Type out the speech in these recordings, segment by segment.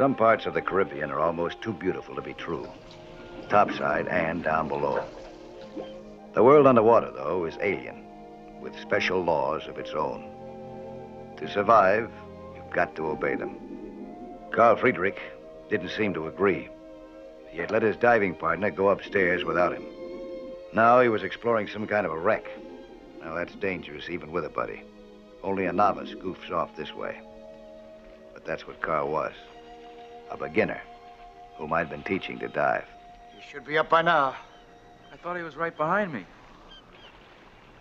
Some parts of the Caribbean are almost too beautiful to be true. Topside and down below. The world underwater, though, is alien, with special laws of its own. To survive, you've got to obey them. Carl Friedrich didn't seem to agree. He had let his diving partner go upstairs without him. Now he was exploring some kind of a wreck. Now that's dangerous, even with a buddy. Only a novice goofs off this way. But that's what Carl was. A beginner, whom I'd been teaching to dive. He should be up by now. I thought he was right behind me.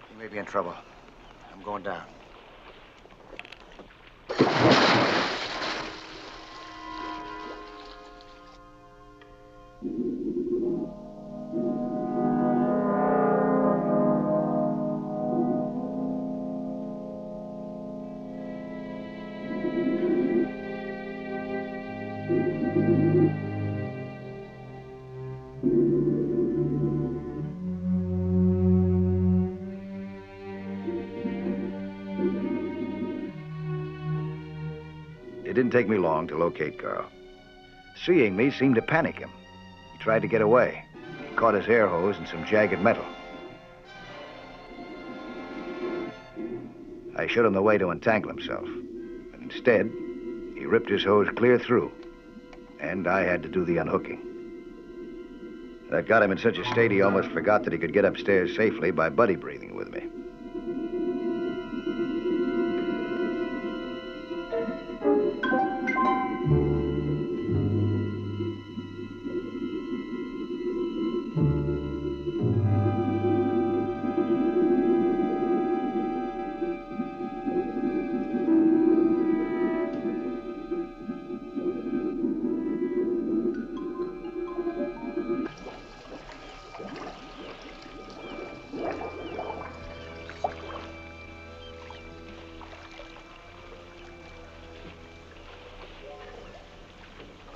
He may be in trouble. I'm going down. It didn't take me long to locate Carl. Seeing me seemed to panic him. He tried to get away. He caught his air hose in some jagged metal. I showed him the way to entangle himself. But instead, he ripped his hose clear through. And I had to do the unhooking. That got him in such a state he almost forgot that he could get upstairs safely by buddy breathing with me.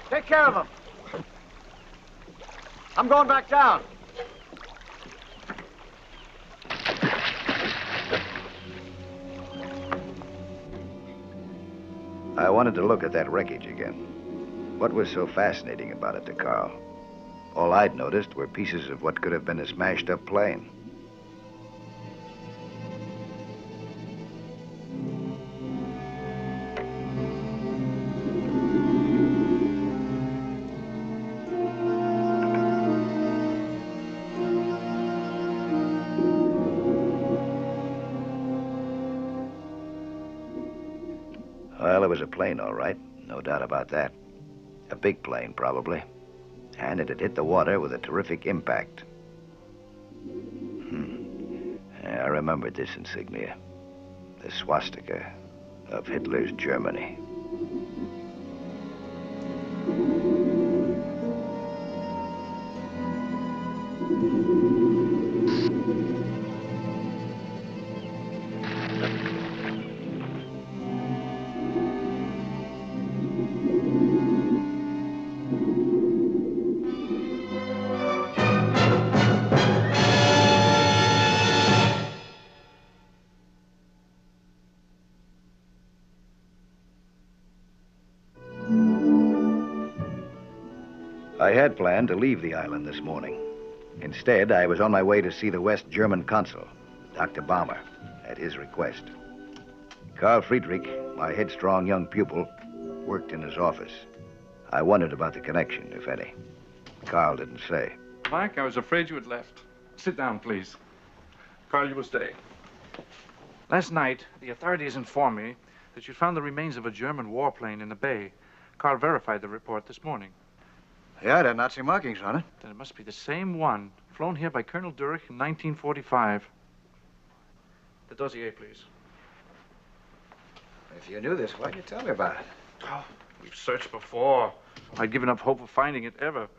Take care of him. I'm going back down. I wanted to look at that wreckage again. What was so fascinating about it to Carl? All I'd noticed were pieces of what could have been a smashed-up plane. Well, it was a plane, all right. No doubt about that. A big plane, probably. And it had hit the water with a terrific impact. Yeah, I remembered this insignia. The swastika of Hitler's Germany. I had planned to leave the island this morning. Instead, I was on my way to see the West German consul, Dr. Baumer, at his request. Carl Friedrich, my headstrong young pupil, worked in his office. I wondered about the connection, if any. Carl didn't say. Mike, I was afraid you had left. Sit down, please. Carl, you will stay. Last night, the authorities informed me that you found the remains of a German warplane in the bay. Carl verified the report this morning. Yeah, there are Nazi markings on it. Then it must be the same one, flown here by Colonel Durek in 1945. The dossier, please. If you knew this, why'd you tell me about it? Oh, we've searched before. I'd given up hope of finding it ever.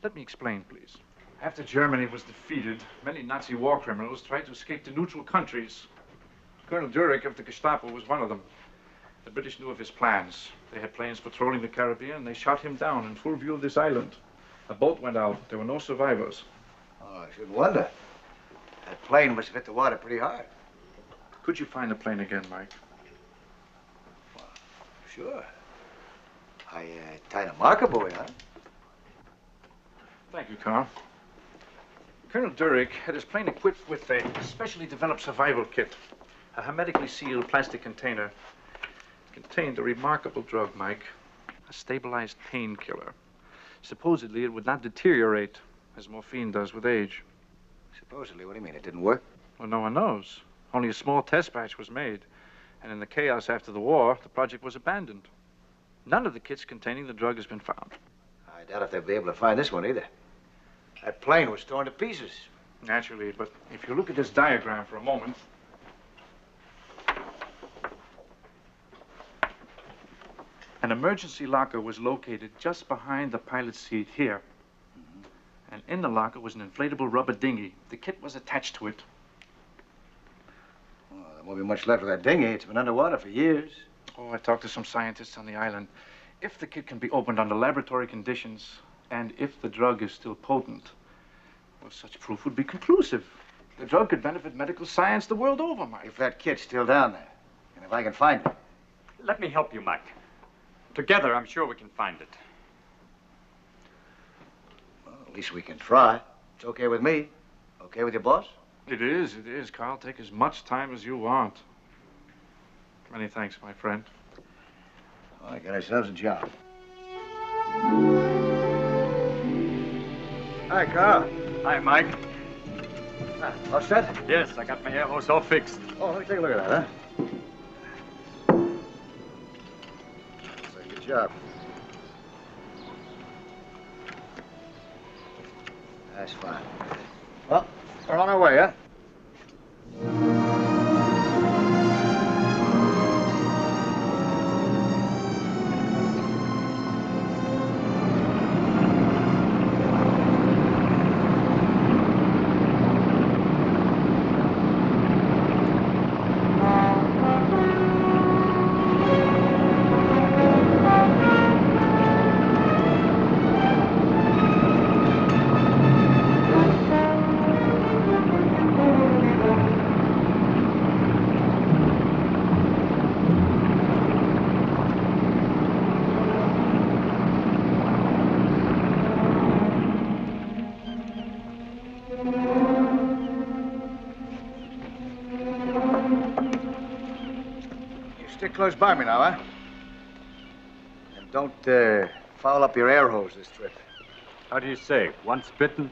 Let me explain, please. After Germany was defeated, many Nazi war criminals tried to escape to neutral countries. Colonel Durek of the Gestapo was one of them. The British knew of his plans. They had planes patrolling the Caribbean, and they shot him down in full view of this island. A boat went out. There were no survivors. Oh, I shouldn't wonder. That plane must have hit the water pretty hard. Could you find the plane again, Mike? Well, sure. I tied a marker buoy, huh? Thank you, Carl. Colonel Durick had his plane equipped with a specially developed survival kit. A hermetically sealed plastic container. It contained a remarkable drug, Mike. A stabilized painkiller. Supposedly, it would not deteriorate as morphine does with age. Supposedly? What do you mean? It didn't work? Well, no one knows. Only a small test batch was made. And in the chaos after the war, the project was abandoned. None of the kits containing the drug has been found. I doubt if they'll be able to find this one either. That plane was torn to pieces. Naturally, but if you look at this diagram for a moment. An emergency locker was located just behind the pilot's seat here. And in the locker was an inflatable rubber dinghy. The kit was attached to it. Well, there won't be much left of that dinghy. It's been underwater for years. Oh, I talked to some scientists on the island. If the kit can be opened under laboratory conditions, and if the drug is still potent, well, such proof would be conclusive. The drug could benefit medical science the world over, Mike. If that kit's still down there, and if I can find it. Let me help you, Mike. Together, I'm sure we can find it. Well, at least we can try. It's okay with me. Okay with your boss? It is, Carl. Take as much time as you want. Many thanks, my friend. All right, get ourselves a job. Hi, Carl. Hi, Mike. All set? Yes, I got my air hose all fixed. Oh, let me take a look at that, huh? That's a good job. That's fine. Well, we're on our way, huh? Stick close by me now, huh? And don't foul up your air hose this trip. How do you say? Once bitten?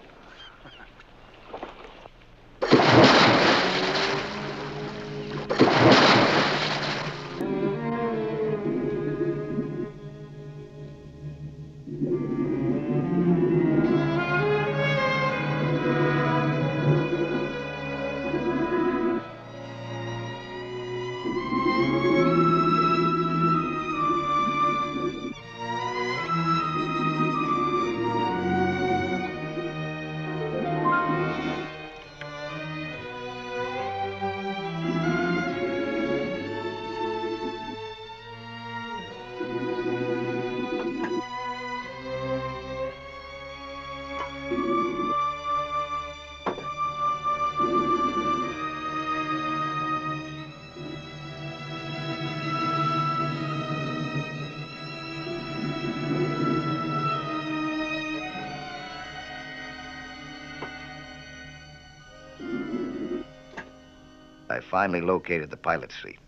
I finally located the pilot's seat.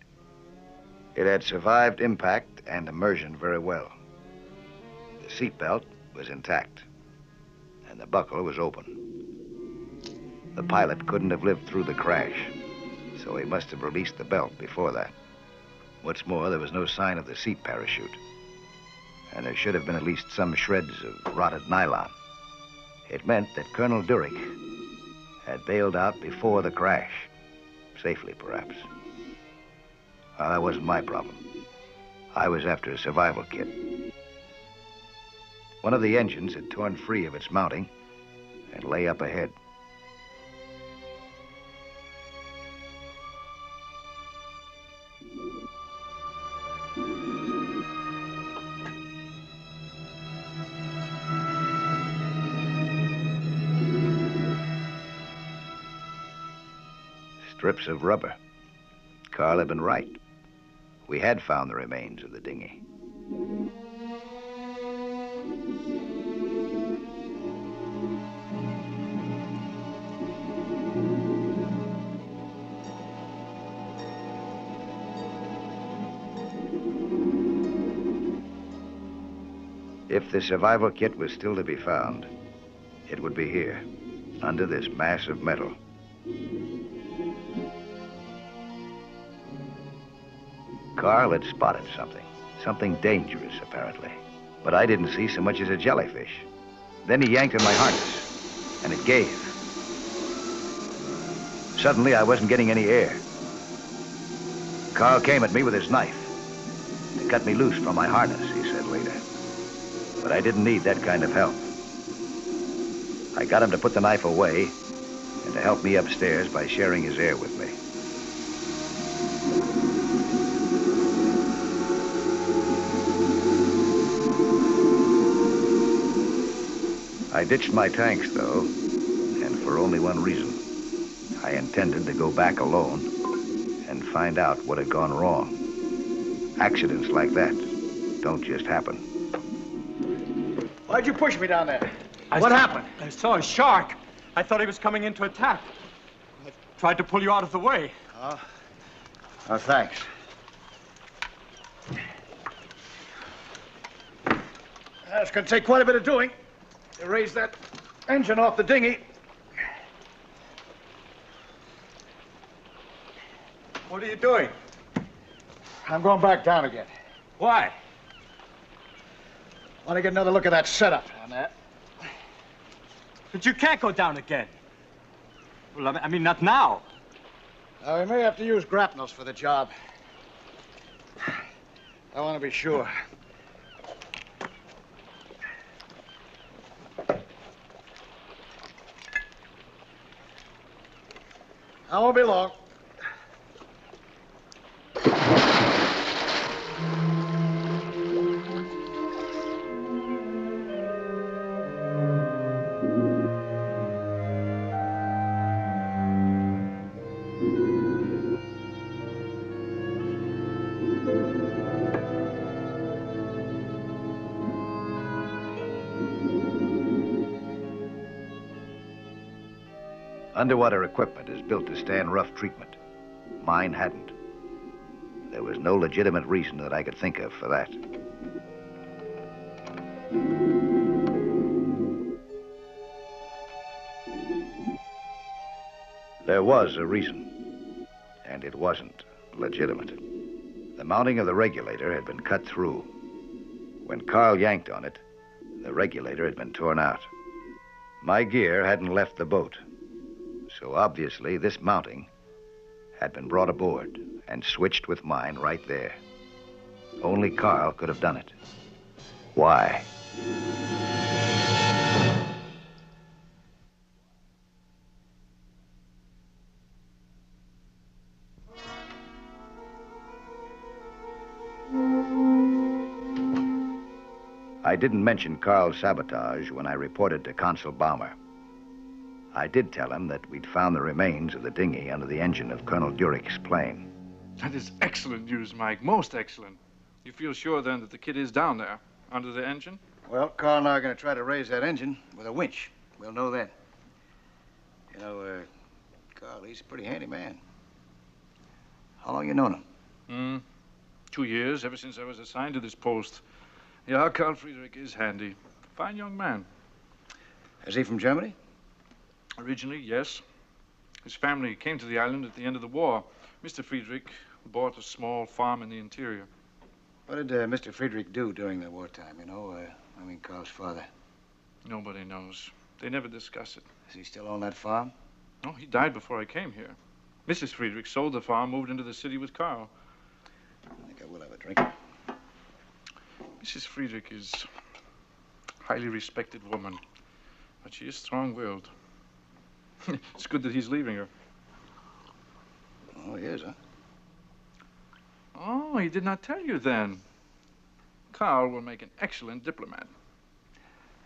It had survived impact and immersion very well. The seatbelt was intact, and the buckle was open. The pilot couldn't have lived through the crash, so he must have released the belt before that. What's more, there was no sign of the seat parachute, and there should have been at least some shreds of rotted nylon. It meant that Colonel Durick had bailed out before the crash. Safely, perhaps. Well, that wasn't my problem. I was after a survival kit. One of the engines had torn free of its mounting and lay up ahead. Strips of rubber. Carl had been right. We had found the remains of the dinghy. If the survival kit was still to be found, it would be here, under this mass of metal. Carl had spotted something dangerous, apparently. But I didn't see so much as a jellyfish. Then he yanked on my harness, and it gave. Suddenly, I wasn't getting any air. Carl came at me with his knife. To cut me loose from my harness, he said later. But I didn't need that kind of help. I got him to put the knife away and to help me upstairs by sharing his air with me. I ditched my tanks, though, and for only one reason. I intended to go back alone and find out what had gone wrong. Accidents like that don't just happen. Why'd you push me down there? What happened? I saw a shark. I thought he was coming in to attack. I tried to pull you out of the way. Oh, thanks. That's going to take quite a bit of doing to raise that engine off the dinghy. What are you doing? I'm going back down again. Why? Want to get another look at that setup on that. But you can't go down again. Well, I mean, not now. We may have to use grapnels for the job. I want to be sure. I won't be long. Underwater equipment is built to stand rough treatment. Mine hadn't. There was no legitimate reason that I could think of for that. There was a reason, and it wasn't legitimate. The mounting of the regulator had been cut through. When Carl yanked on it, the regulator had been torn out. My gear hadn't left the boat. So obviously, this mounting had been brought aboard and switched with mine right there. Only Carl could have done it. Why? I didn't mention Carl's sabotage when I reported to Consul Baumer. I did tell him that we'd found the remains of the dinghy under the engine of Colonel Durick's plane. That is excellent news, Mike. Most excellent. You feel sure, then, that the kid is down there, under the engine? Well, Carl and I are going to try to raise that engine with a winch. We'll know then. You know, Carl, he's a pretty handy man. How long you known him? 2 years, ever since I was assigned to this post. Yeah, Carl Friedrich is handy. Fine young man. Is he from Germany? Originally, yes. His family came to the island at the end of the war. Mr. Friedrich bought a small farm in the interior. What did Mr. Friedrich do during the wartime, you know? I mean, Carl's father. Nobody knows. They never discuss it. Is he still on that farm? No, he died before I came here. Mrs. Friedrich sold the farm, moved into the city with Carl. I think I will have a drink. Mrs. Friedrich is a highly respected woman, but she is strong-willed. It's good that he's leaving her. Oh, he is, huh? Oh, he did not tell you then. Carl will make an excellent diplomat.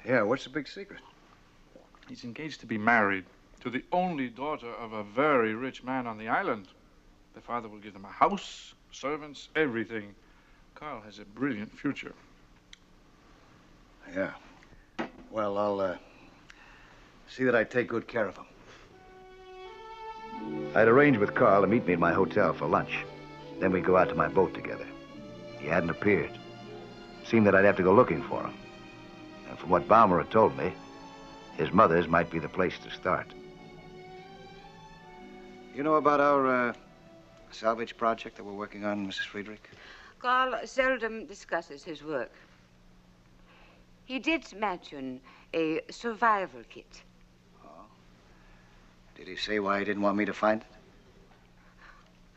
Yeah, what's the big secret? He's engaged to be married to the only daughter of a very rich man on the island. The father will give them a house, servants, everything. Carl has a brilliant future. Yeah. Well, I'll see that I take good care of him. I'd arranged with Carl to meet me at my hotel for lunch. Then we'd go out to my boat together. He hadn't appeared. Seemed that I'd have to go looking for him. And from what Baumer had told me, his mother's might be the place to start. You know about our salvage project that we're working on, Mrs. Friedrich? Carl seldom discusses his work. He did mention a survival kit. Oh. Did he say why he didn't want me to find it?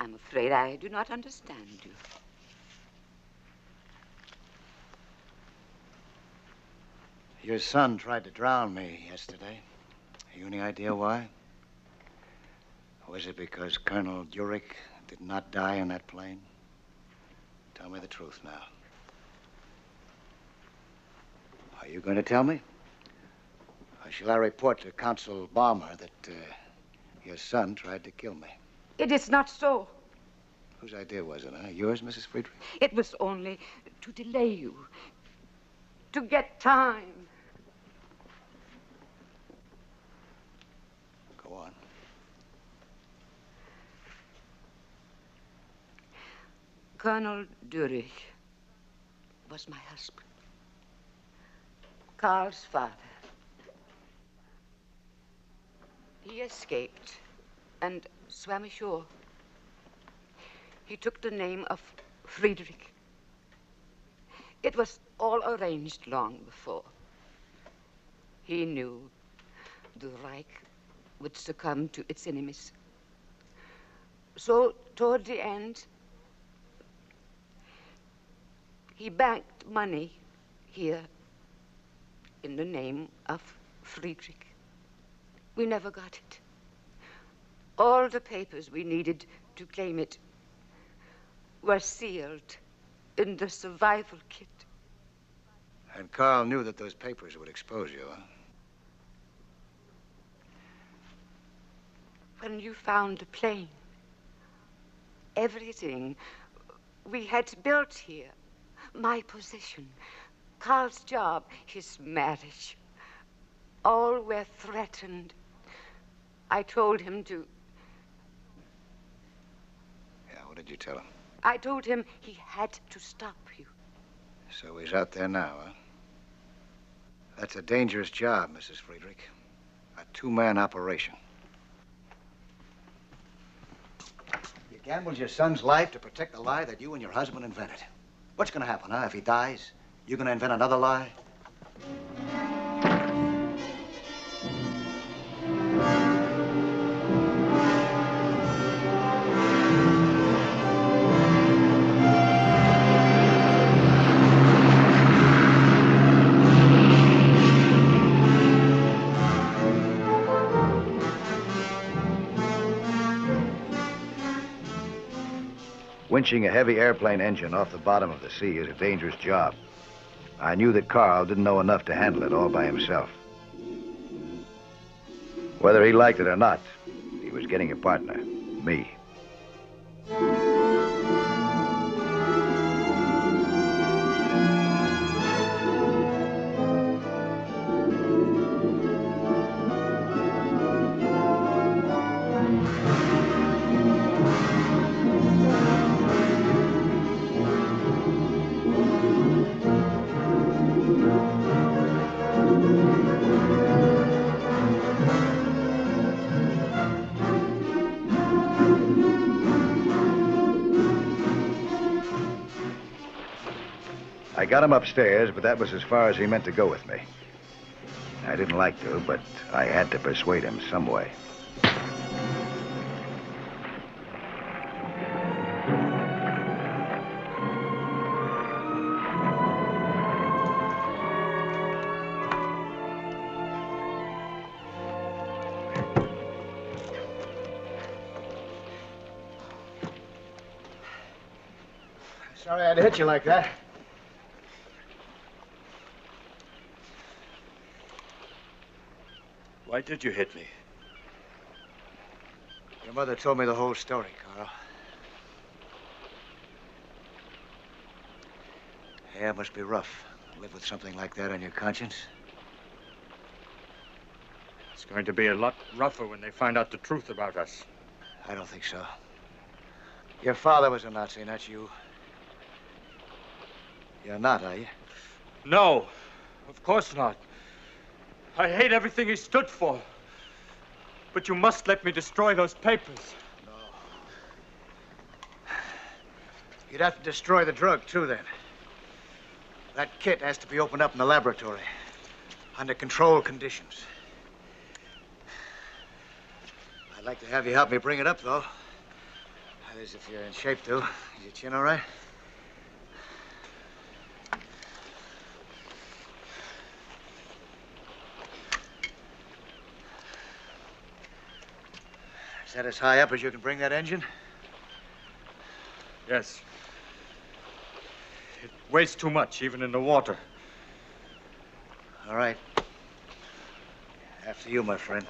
I'm afraid I do not understand you. Your son tried to drown me yesterday. Have you any idea why? Was it because Colonel Durek did not die in that plane? Tell me the truth now. Are you going to tell me? Or shall I report to Consul Baumer that your son tried to kill me? It is not so. Whose idea was it, huh? Yours, Mrs. Friedrich? It was only to delay you, to get time. Go on. Colonel Durek was my husband, Carl's father. He escaped and swam ashore. He took the name of Friedrich. It was all arranged long before. He knew the Reich would succumb to its enemies. So, toward the end, he banked money here in the name of Friedrich. We never got it. All the papers we needed to claim it were sealed in the survival kit. And Carl knew that those papers would expose you, huh? When you found the plane, everything we had built here, my position, Carl's job, his marriage, all were threatened. I told him to. Yeah, what did you tell him? I told him he had to stop you. So he's out there now, huh? That's a dangerous job, Mrs. Friedrich. A two-man operation. You gambled your son's life to protect the lie that you and your husband invented. What's going to happen, huh? If he dies, you going to invent another lie? Winching a heavy airplane engine off the bottom of the sea is a dangerous job. I knew that Carl didn't know enough to handle it all by himself. Whether he liked it or not, he was getting a partner, me. I got him upstairs, but that was as far as he meant to go with me. I didn't like to, but I had to persuade him some way. Sorry I had to hit you like that. Why did you hit me? Your mother told me the whole story, Carl. Yeah, it must be rough. Live with something like that on your conscience. It's going to be a lot rougher when they find out the truth about us. I don't think so. Your father was a Nazi, not you. You're not, are you? No. Of course not. I hate everything he stood for. But you must let me destroy those papers. No. You'd have to destroy the drug, too, then. That kit has to be opened up in the laboratory under controlled conditions. I'd like to have you help me bring it up, though. That is, if you're in shape to. Is your chin all right? Is that as high up as you can bring that engine? Yes. It weighs too much, even in the water. All right. After you, my friend.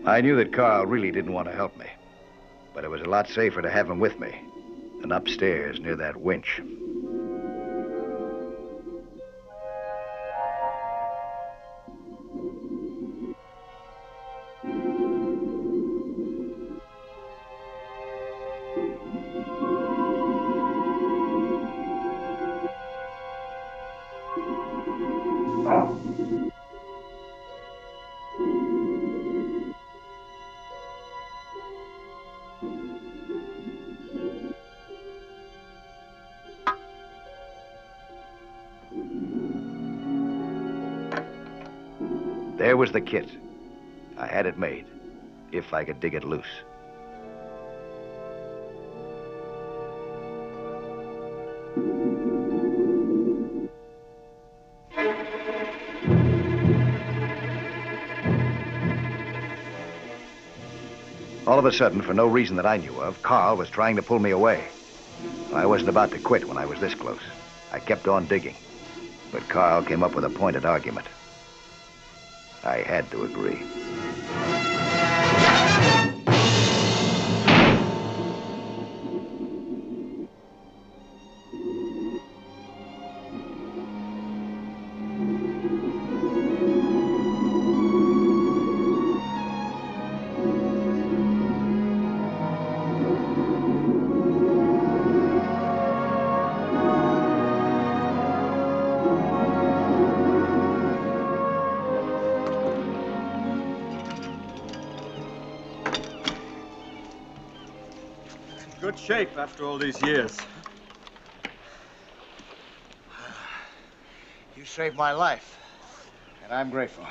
I knew that Carl really didn't want to help me, but it was a lot safer to have him with me than upstairs near that winch. There was the kit. I had it made, if I could dig it loose. All of a sudden, for no reason that I knew of, Carl was trying to pull me away. I wasn't about to quit when I was this close. I kept on digging, but Carl came up with a pointed argument. I had to agree. Good shape after all these years. You saved my life, and I'm grateful.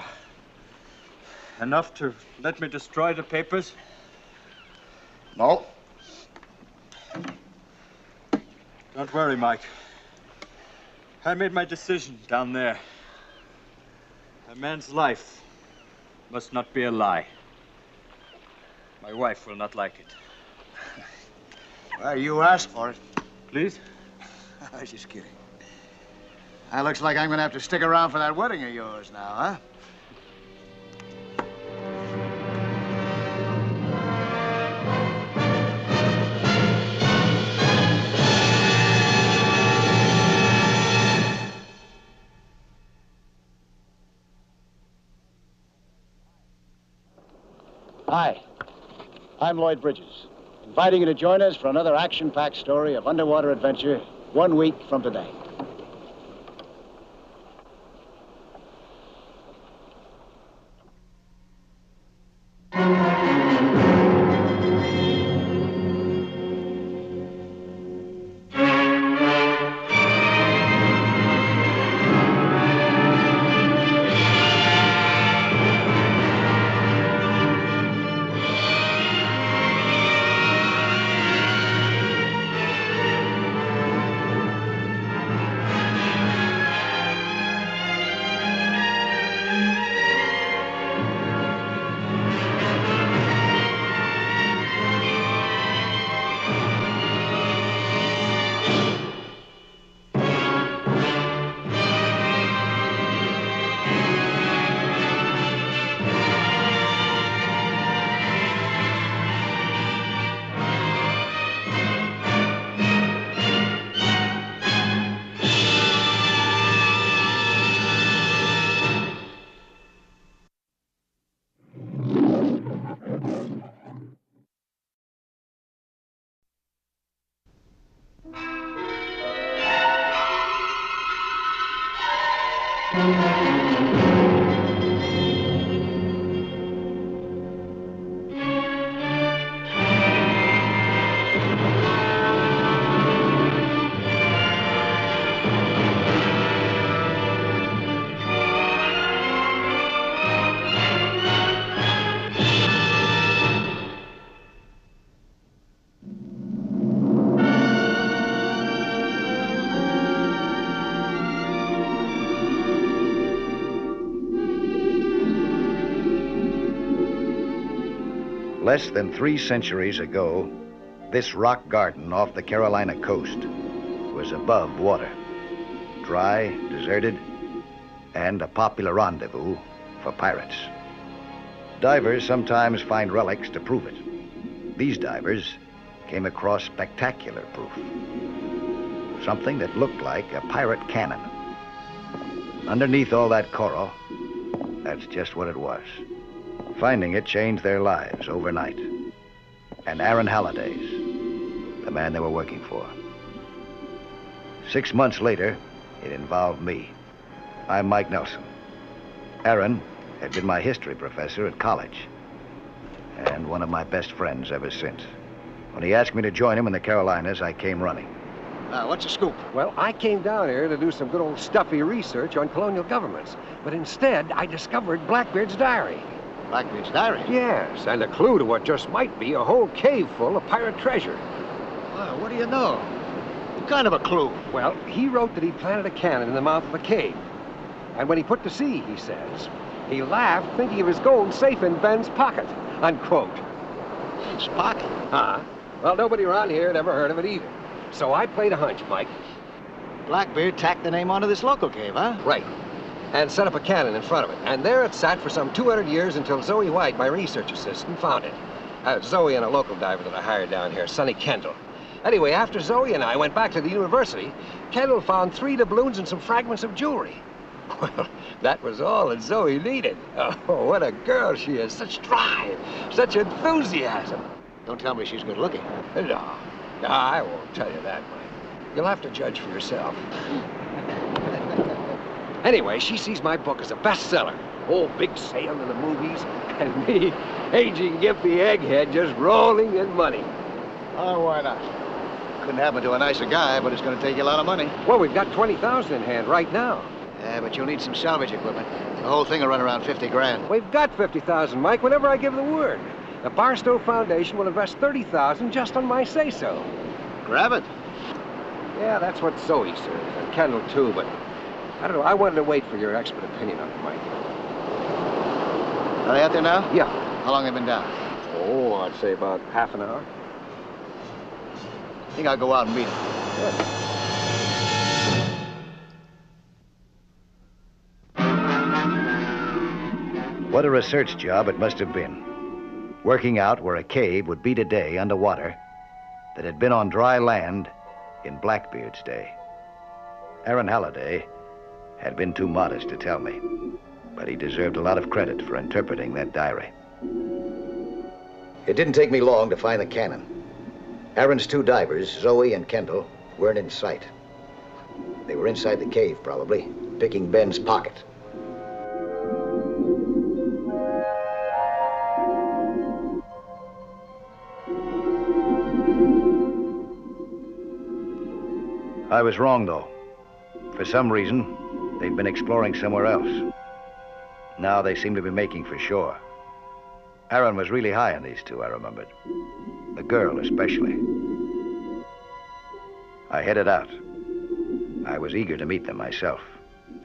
Enough to let me destroy the papers? No. Don't worry, Mike. I made my decision down there. A man's life must not be a lie. My wife will not like it. Well, you asked for it. Please? I was just kidding. That looks like I'm going to have to stick around for that wedding of yours now, huh? Hi, I'm Lloyd Bridges, inviting you to join us for another action-packed story of underwater adventure 1 week from today. Less than 3 centuries ago, this rock garden off the Carolina coast was above water, dry, deserted, and a popular rendezvous for pirates. Divers sometimes find relics to prove it. These divers came across spectacular proof. Something that looked like a pirate cannon. Underneath all that coral, that's just what it was. Finding it changed their lives overnight. And Aaron Halliday's, the man they were working for. 6 months later, it involved me. I'm Mike Nelson. Aaron had been my history professor at college, and one of my best friends ever since. When he asked me to join him in the Carolinas, I came running. What's the scoop? Well, I came down here to do some good old stuffy research on colonial governments, but instead I discovered Blackbeard's diary. Blackbeard's diary? Yes, and a clue to what just might be a whole cave full of pirate treasure. Well, what do you know? What kind of a clue? Well, he wrote that he planted a cannon in the mouth of a cave. And when he put to sea, he says, he laughed thinking of his gold safe in Ben's pocket, unquote. Ben's pocket? Huh? Well, nobody around here had ever heard of it either. So I played a hunch, Mike. Blackbeard tacked the name onto this local cave, huh? Right. And set up a cannon in front of it. And there it sat for some 200 years until Zoe White, my research assistant, found it. Zoe and a local diver that I hired down here, Sonny Kendall. Anyway, after Zoe and I went back to the university, Kendall found 3 doubloons and some fragments of jewelry. Well, that was all that Zoe needed. Oh, what a girl she is. Such drive, such enthusiasm. Don't tell me she's good looking. No, I won't tell you that, Mike. You'll have to judge for yourself. Anyway, she sees my book as a bestseller. Whole big sale in the movies, and me, aging gimpy egghead, just rolling in money. Oh, why not? Couldn't happen to a nicer guy, but it's going to take you a lot of money. Well, we've got $20,000 in hand right now. Yeah, but you'll need some salvage equipment. The whole thing will run around 50 grand. We've got $50,000, Mike, whenever I give the word. The Barstow Foundation will invest $30,000 just on my say-so. Grab it. Yeah, that's what Zoe said, and Kendall, too, but I don't know. I wanted to wait for your expert opinion on it, Mike. Are they out there now? Yeah. How long have they been down? Oh, I'd say about half an hour. I think I'll go out and meet them. Good. What a research job it must have been. Working out where a cave would be today underwater that had been on dry land in Blackbeard's day. Aaron Halliday had been too modest to tell me, but he deserved a lot of credit for interpreting that diary. It didn't take me long to find the cannon. Aaron's 2 divers, Zoe and Kendall, weren't in sight. They were inside the cave, probably, picking Ben's pocket. I was wrong, though. For some reason, they'd been exploring somewhere else. Now they seem to be making for shore. Aaron was really high on these 2, I remembered. The girl, especially. I headed out. I was eager to meet them myself,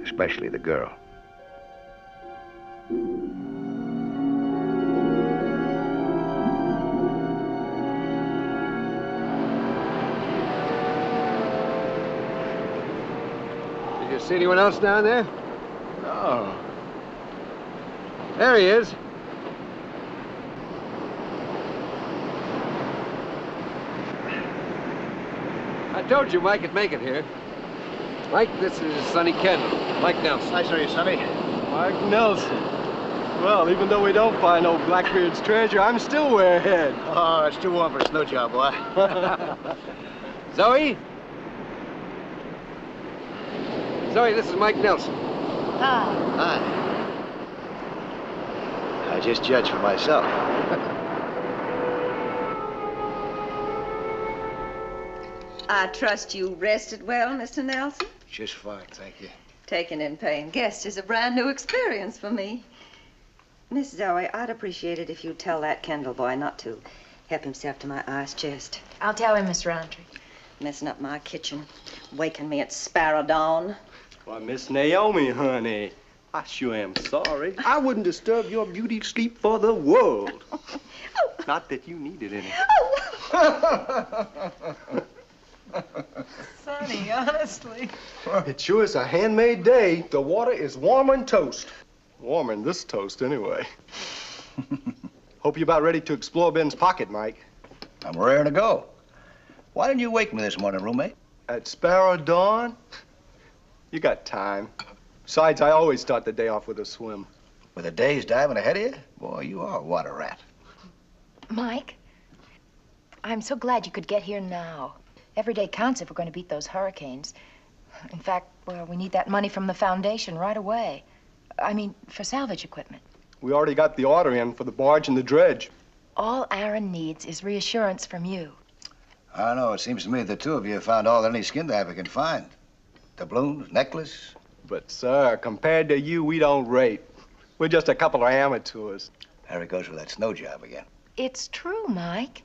especially the girl. See anyone else down there? Oh. There he is. I told you Mike could make it here. Mike, this is Sonny Kendall. Mike Nelson. Nice to meet you, Sonny. Mike Nelson. Well, even though we don't find old Blackbeard's treasure, I'm still way ahead. Oh, it's too warm for a snow job, boy. Zoe? Zoe, this is Mike Nelson. Hi. I just judge for myself. I trust you rested well, Mr. Nelson. Just fine, thank you. Taking in paying guests is a brand new experience for me. Miss Zoe, I'd appreciate it if you'd tell that Kendall boy not to help himself to my ice chest. I'll tell him, Miss Roundtree. Messing up my kitchen, waking me at sparrow dawn. Why, Miss Naomi, honey, I sure am sorry. I wouldn't disturb your beauty sleep for the world. Oh, Not that you needed any. Sonny, honestly. It sure is a handmade day. The water is warmer than toast. Warmer than this toast, anyway. Hope you're about ready to explore Ben's pocket, Mike. I'm raring to go. Why didn't you wake me this morning, roommate? At Sparrow Dawn? You got time. Besides, I always start the day off with a swim. With a day's diving ahead of you? Boy, you are a water rat. Mike, I'm so glad you could get here now. Every day counts if we're going to beat those hurricanes. In fact, well, we need that money from the foundation right away. I mean, for salvage equipment. We already got the order in for the barge and the dredge. All Aaron needs is reassurance from you. I don't know. It seems to me the two of you have found all that any skin diver can find. Doubloons, necklace. But, sir, compared to you, we don't rate. We're just a couple of amateurs. There he goes with that snow job again. It's true, Mike.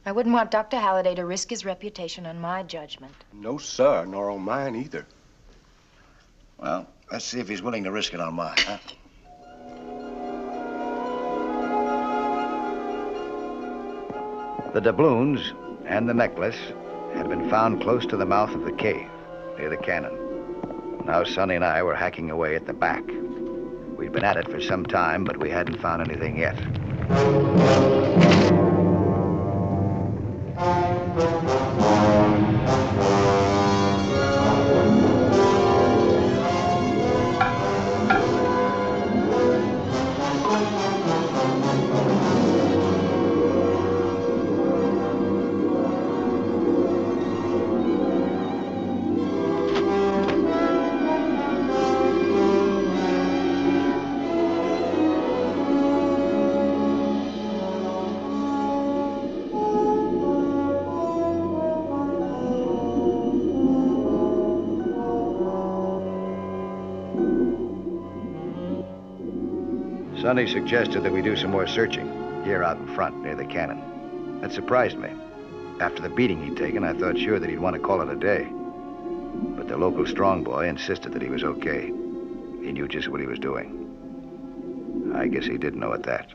I wouldn't want Dr. Halliday to risk his reputation on my judgment. No, sir, nor on mine either. Well, let's see if he's willing to risk it on mine, huh? The doubloons and the necklace had been found close to the mouth of the cave, near the cannon. Now Sonny and I were hacking away at the back. We'd been at it for some time, but we hadn't found anything yet. Sonny suggested that we do some more searching here out in front near the cannon. That surprised me. After the beating he'd taken, I thought sure that he'd want to call it a day. But the local strong boy insisted that he was okay. He knew just what he was doing. I guess he did know at that.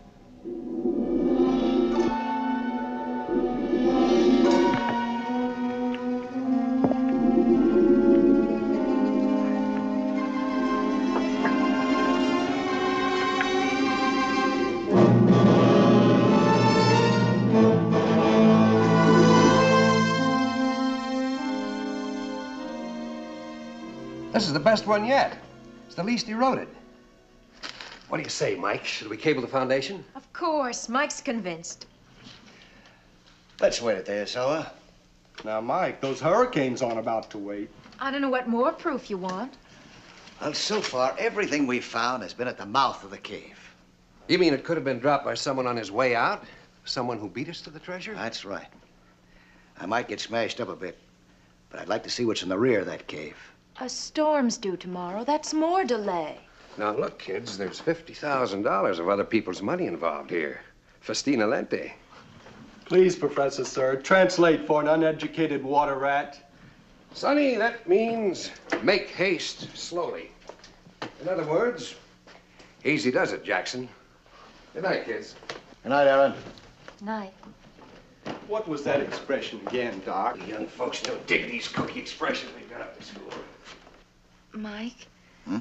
This is the best one yet. It's the least eroded. What do you say, Mike? Should we cable the foundation? Of course. Mike's convinced. Let's wait it there, Soa. Now, Mike, those hurricanes aren't about to wait. I don't know what more proof you want. Well, so far, everything we've found has been at the mouth of the cave. You mean it could have been dropped by someone on his way out? Someone who beat us to the treasure? That's right. I might get smashed up a bit, but I'd like to see what's in the rear of that cave. A storm's due tomorrow. That's more delay. Now, look, kids, there's $50,000 of other people's money involved here. Festina lente. Please, Professor, sir, translate for an uneducated water rat. Sonny, that means make haste slowly. In other words, easy does it, Jackson. Good night, kids. Good night, Aaron. Night. What was that expression again, Doc? You young folks don't dig these cookie expressions we've got up at school. Mike? Hmm?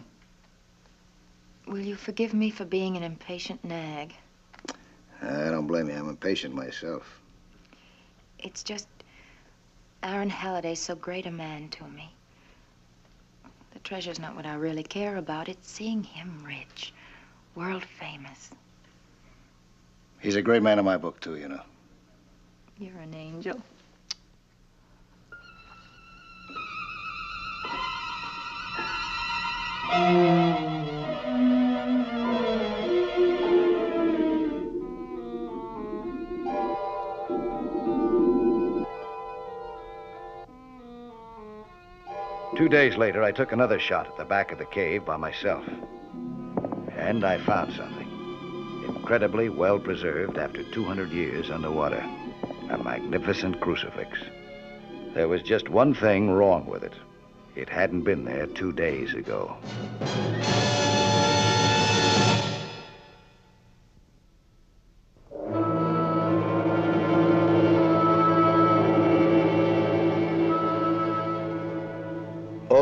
Will you forgive me for being an impatient nag? I don't blame you. I'm impatient myself. It's just Aaron Halliday's so great a man to me. The treasure's not what I really care about. It's seeing him rich, world famous. He's a great man in my book, too, you know. You're an angel. Two days later, I took another shot at the back of the cave by myself. And I found something. Incredibly well preserved after 200 years underwater. A magnificent crucifix. There was just one thing wrong with it. It hadn't been there 2 days ago.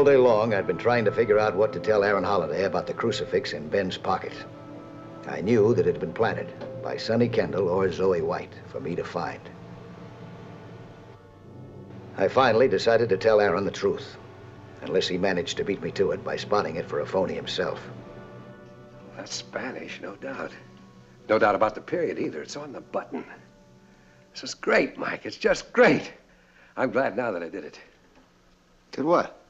day long, I'd been trying to figure out what to tell Aaron Holliday about the crucifix in Ben's pocket. I knew that it had been planted by Sonny Kendall or Zoe White for me to find. I finally decided to tell Aaron the truth, unless he managed to beat me to it by spotting it for a phony himself. That's Spanish, no doubt. No doubt about the period either. It's on the button. This is great, Mike. It's just great. I'm glad now that I did it. Did what?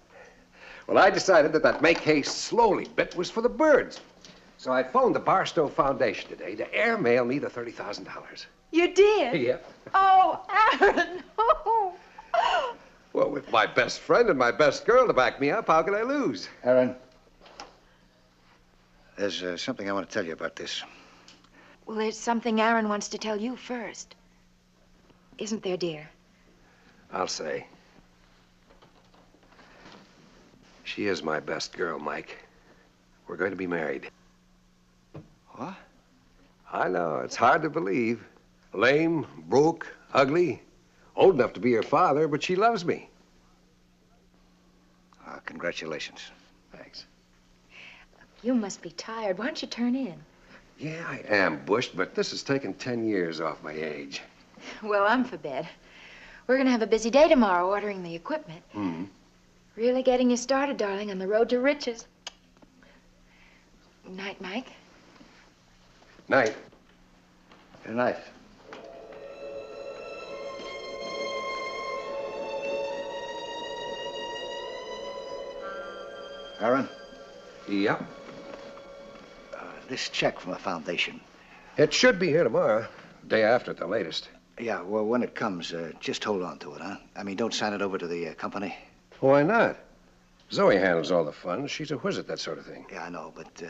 Well, I decided that that make haste slowly bit was for the birds. So I phoned the Barstow Foundation today to airmail me the $30,000. You did? Yep. Oh, Aaron, no. Well, with my best friend and my best girl to back me up, how could I lose? Aaron, there's something I want to tell you about this. Well, there's something Aaron wants to tell you first. Isn't there, dear? I'll say. She is my best girl, Mike. We're going to be married. What? I know, it's hard to believe. Lame, broke, ugly, old enough to be her father, but she loves me. Congratulations. Thanks. You must be tired. Why don't you turn in? Yeah, I am bushed, but this has taken 10 years off my age. Well, I'm for bed. We're going to have a busy day tomorrow ordering the equipment. Mm-hmm. Really getting you started, darling, on the road to riches. Night, Mike. Night. Good night. Aaron? Yep. This check from the foundation. It should be here tomorrow. Day after at the latest. Yeah, well, when it comes, just hold on to it, huh? I mean, don't sign it over to the company. Why not? Zoe handles all the funds. She's a whiz at that sort of thing. Yeah, I know, but,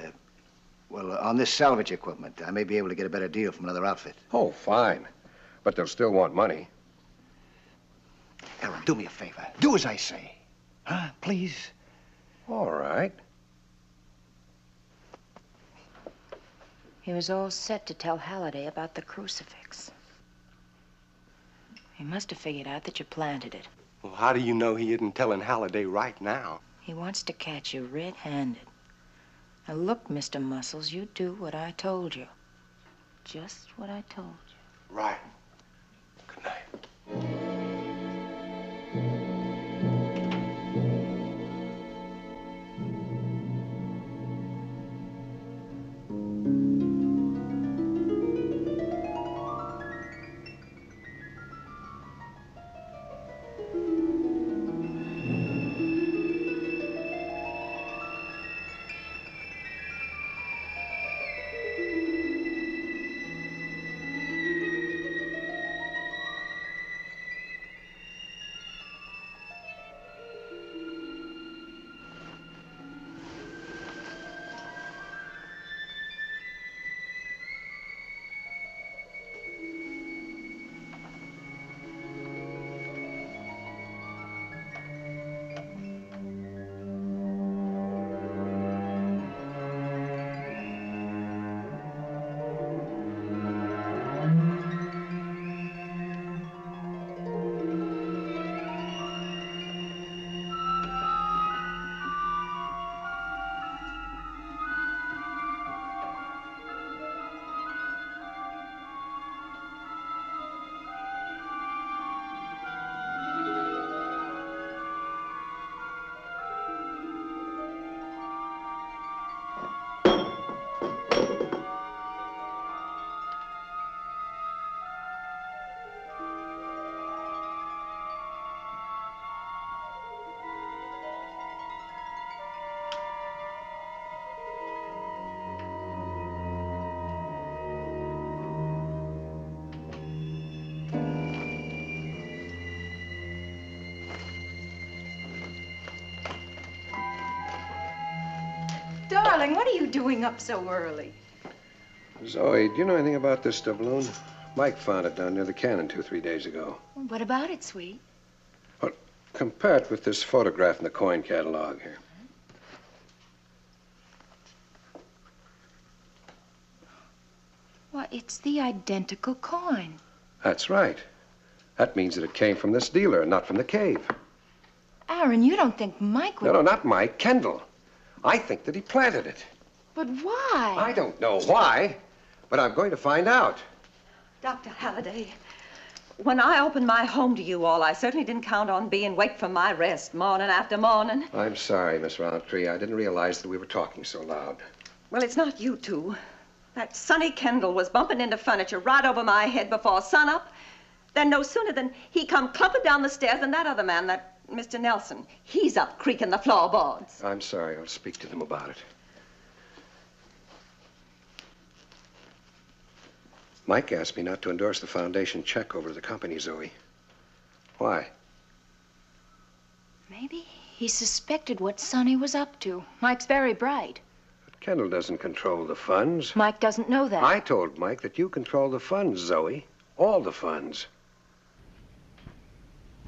well, on this salvage equipment, I may be able to get a better deal from another outfit. Oh, fine. But they'll still want money. Aaron, do me a favor. Do as I say. Huh? Please? All right. He was all set to tell Halliday about the crucifix. He must have figured out that you planted it. Well, how do you know he isn't telling Halliday right now? He wants to catch you red-handed. Now, look, Mr. Muscles, you do what I told you. Just what I told you. Right. Good night. Darling, what are you doing up so early? Zoe, do you know anything about this doubloon? Mike found it down near the cannon 2 or 3 days ago. What about it, sweet? Well, compare it with this photograph in the coin catalog here. Why, it's the identical coin. That's right. That means that it came from this dealer and not from the cave. Aaron, you don't think Mike would... No, not Mike. Kendall. I think that he planted it. But why? I don't know why, but I'm going to find out. Dr. Halliday, when I opened my home to you all, I certainly didn't count on being waked from my rest morning after morning. I'm sorry, Miss Roundtree. I didn't realize that we were talking so loud. Well, it's not you two. That Sonny Kendall was bumping into furniture right over my head before sunup. Then no sooner than he come clumping down the stairs than that other man, that Mr. Nelson, he's up creaking the floorboards. I'm sorry. I'll speak to them about it. Mike asked me not to endorse the foundation check over to the company, Zoe. Why? Maybe he suspected what Sonny was up to. Mike's very bright. But Kendall doesn't control the funds. Mike doesn't know that. I told Mike that you control the funds, Zoe. All the funds.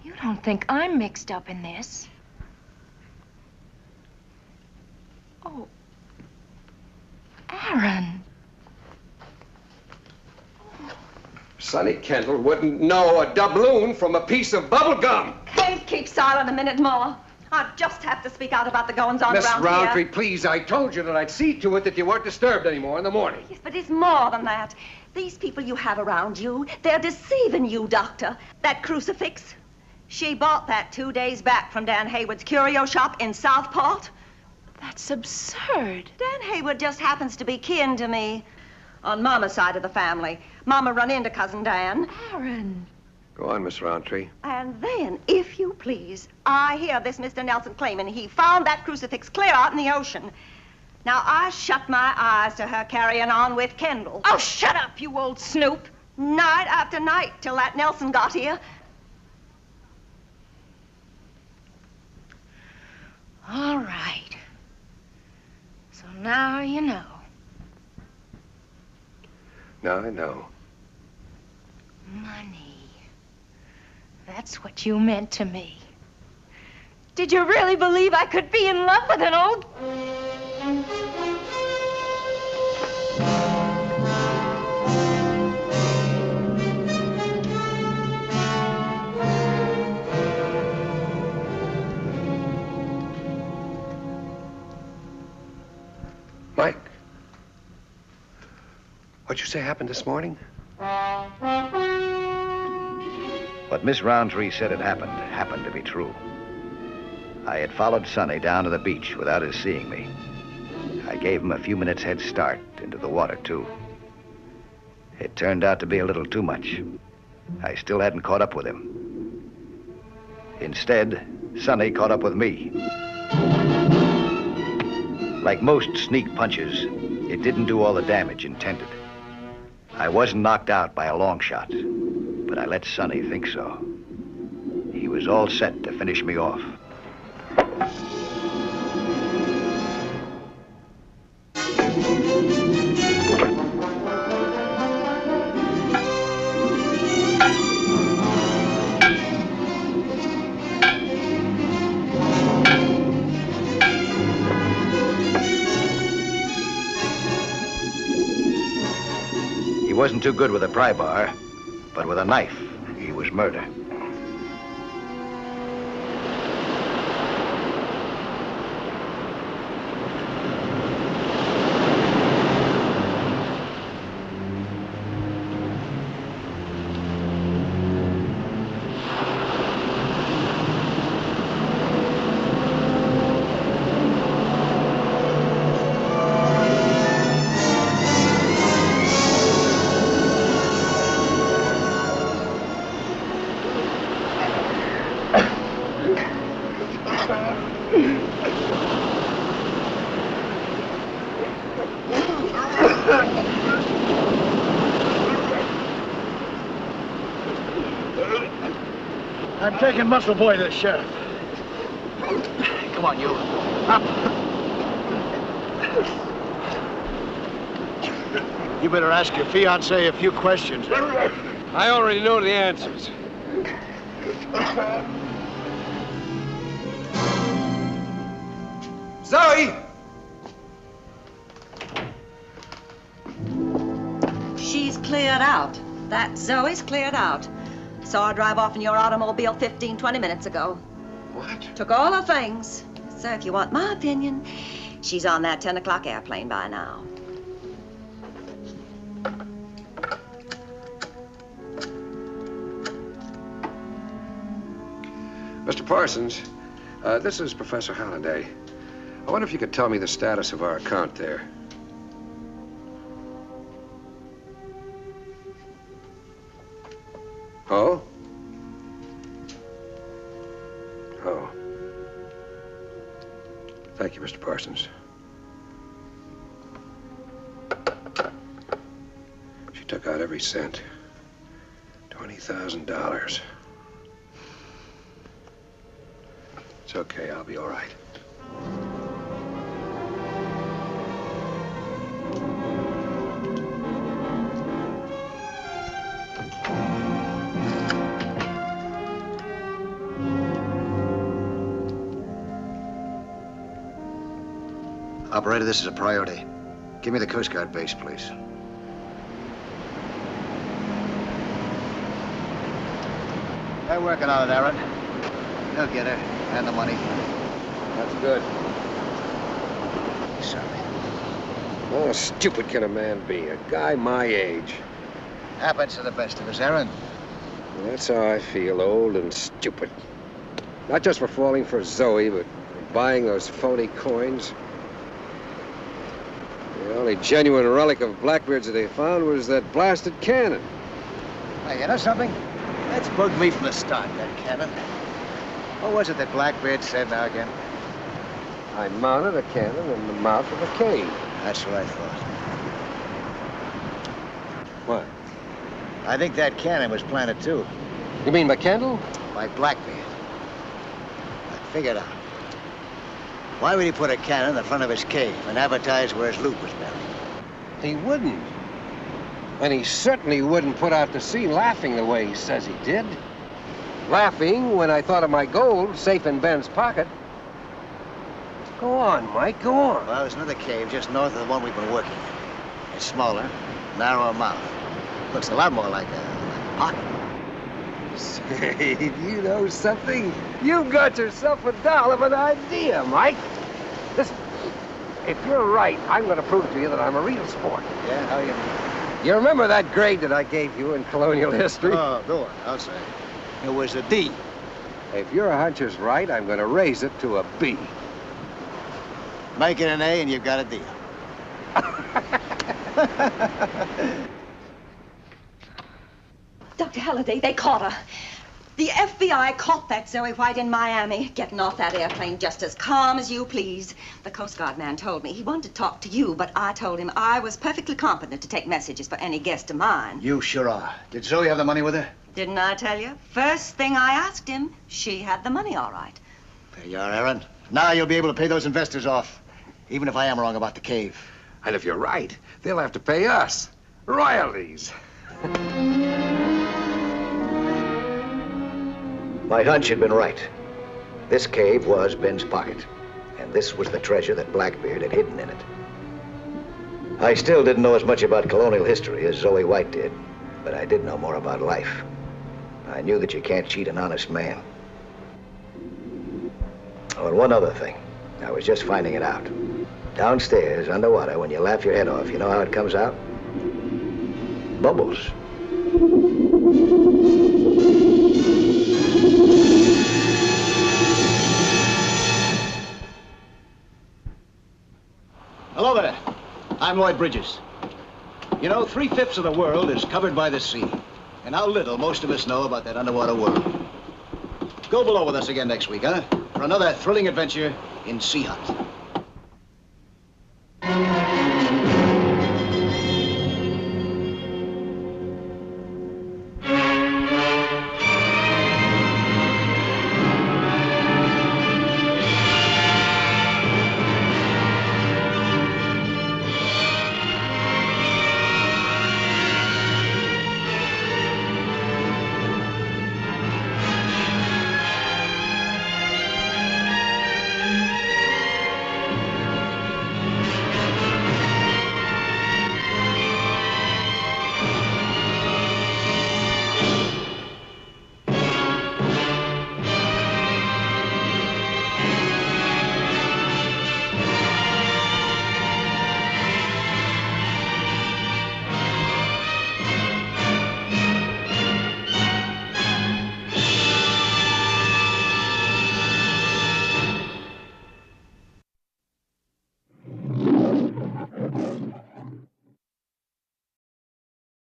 You don't think I'm mixed up in this? Oh. Aaron. Sonny Kendall wouldn't know a doubloon from a piece of bubble gum. Can't keep silent a minute more. I just have to speak out about the goings-on Miss around Roundtree, here. please, I told you that I'd see to it that you weren't disturbed anymore in the morning. Yes, but it's more than that. These people you have around you, they're deceiving you, Doctor. That crucifix, she bought that 2 days back from Dan Hayward's curio shop in Southport. That's absurd. Dan Hayward just happens to be kin to me. On Mama's side of the family. Mama run into Cousin Dan. Aaron. Go on, Miss Roundtree. And then, if you please, I hear this Mr. Nelson claiming he found that crucifix clear out in the ocean. Now, I shut my eyes to her carrying on with Kendall. Oh, shut up, you old snoop. Night after night till that Nelson got here. All right. So now you know. Now I know. Money. That's what you meant to me. Did you really believe I could be in love with an old... Mike. What'd you say happened this morning? What Miss Roundtree said happened to be true. I had followed Sonny down to the beach without his seeing me. I gave him a few minutes head start into the water, too. It turned out to be a little too much. I still hadn't caught up with him. Instead, Sonny caught up with me. Like most sneak punches, it didn't do all the damage intended. I wasn't knocked out by a long shot, but I let Sonny think so. He was all set to finish me off. He wasn't too good with a pry bar, but with a knife, he was murder. I'm taking Muscle Boy to the sheriff. Come on, you. Up. You better ask your fiancée a few questions. I already know the answers. Zoe! She's cleared out. That Zoe's cleared out. Saw her drive off in your automobile 15, 20 minutes ago. What? Took all her things. So if you want my opinion, she's on that 10 o'clock airplane by now. Mr. Parsons, this is Professor Halliday. I wonder if you could tell me the status of our account there. Oh? Oh. Thank you, Mr. Parsons. She took out every cent. $20,000. It's okay, I'll be all right. Operator, this is a priority. Give me the Coast Guard base, please. They're working on it, Aaron. They'll get her, and the money. That's good. Sorry. How stupid can a man be? A guy my age. Happens to the best of us, Aaron. Well, that's how I feel, old and stupid. Not just for falling for Zoe, but for buying those phony coins. The only genuine relic of Blackbeard's that they found was that blasted cannon. Hey, you know something? That's bugged me from the start, that cannon. What was it that Blackbeard said now again? I mounted a cannon in the mouth of a cave. That's what I thought. What? I think that cannon was planted, too. You mean by Kendall? By Blackbeard. I figured out. Why would he put a cannon in the front of his cave and advertise where his loot was buried? He wouldn't. And he certainly wouldn't put out to sea laughing the way he says he did. Laughing when I thought of my gold safe in Ben's pocket. Go on, Mike, go on. Well, there's another cave just north of the one we've been working in. It's smaller, narrower mouth. Looks a lot more like a pocket. Say, do you know something? You've got yourself a doll of an idea, Mike. Listen, if you're right, I'm going to prove to you that I'm a real sport. Yeah, how you... You remember that grade that I gave you in colonial history? Oh, go on, I'll say. It was a D. If your hunch is right, I'm going to raise it to a B. Make it an A and you've got a deal. Dr. Halliday, they caught her. The FBI caught that Zoe White in Miami, getting off that airplane just as calm as you please. The Coast Guard man told me he wanted to talk to you, but I told him I was perfectly competent to take messages for any guest of mine. You sure are. Did Zoe have the money with her? Didn't I tell you? First thing I asked him, she had the money all right. There you are, Aaron. Now you'll be able to pay those investors off, even if I am wrong about the cave. And if you're right, they'll have to pay us royalties. My hunch had been right. This cave was Ben's pocket, and this was the treasure that Blackbeard had hidden in it. I still didn't know as much about colonial history as Zoe White did, but I did know more about life. I knew that you can't cheat an honest man. Oh, and one other thing. I was just finding it out. Downstairs, underwater, when you laugh your head off, you know how it comes out? Bubbles. Hello there. I'm Lloyd Bridges. You know, 3/5 of the world is covered by the sea. And how little most of us know about that underwater world. Go below with us again next week, huh? For another thrilling adventure in Sea Hunt.